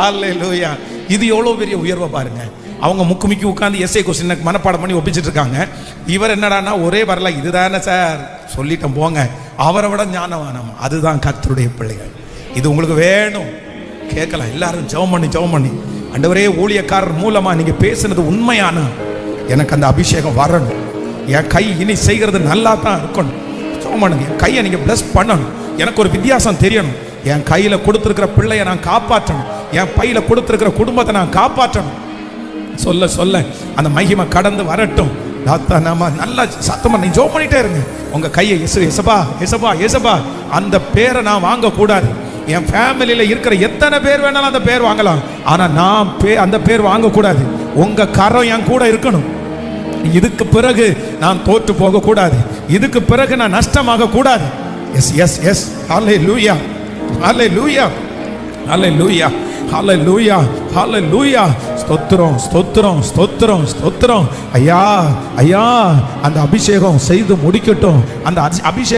அல்லேலூயா. இது எவ்வளோ பெரிய உயர்வை பாருங்க. அவங்க முக்குமிக்கி உட்காந்து எஸ்ஏ கொஸ்டின் மனப்பாடம் பண்ணி ஒப்பிச்சிட்டு இருக்காங்க. இவர் என்னடான்னா ஒரே வரல, இதுதானே சார் சொல்லிட்டோம் போங்க, அவரை விட ஞானவானம். அதுதான் கர்த்தருடைய பிள்ளைகள். இது உங்களுக்கு வேணும் கேட்கலாம். எல்லாரும் ஜெபம் பண்ணி ஆண்டவரே, ஊழியக்காரர் மூலமா நீங்க பேசுனது உண்மையான எனக்கு அந்த அபிஷேகம் வரணும். என் கை இனி செய்கிறது நல்லா தான் இருக்கணும். ஜெபம் பண்ணுங்க. என் கையை நீங்க பிளஸ் பண்ணணும். எனக்கு ஒரு வித்தியாசம் தெரியணும். என் கையில கொடுத்துருக்கிற பிள்ளையை நான் காப்பாற்றணும். என் பையில கொடுத்துருக்கிற குடும்பத்தை நான் காப்பாற்றணும். சொல்ல அந்த மகிமை கடந்து வரட்டும். நாம நல்லா சத்தமா நீ ஜெபம் பண்ணிட்டே இருங்க. உங்க கையை எசபா அந்த பேரை நான் வாங்க கூடாது. என் ஃபேமிலியில இருக்கிற எத்தனை பேர் வேணாலும் அந்த பேர் வாங்கலாம், ஆனா நான் அந்த பேர் வாங்க கூடாது. உங்க கரம் என் கூட இருக்கணும். இதுக்கு பிறகு நான் தோற்று போக கூடாது. இதுக்கு பிறகு நான் நஷ்டமாக கூடாது. எஸ் ஹல்லேலூயா ஹல்லேலூயா ஹல்லேலூயா ஹல்லேலூயா ஹல்லேலூயா. ஸ்தோத்திரம். ஐயா அந்த அபிஷேகம் செய்து முடிக்கட்டும். அந்த அபிஷேகம்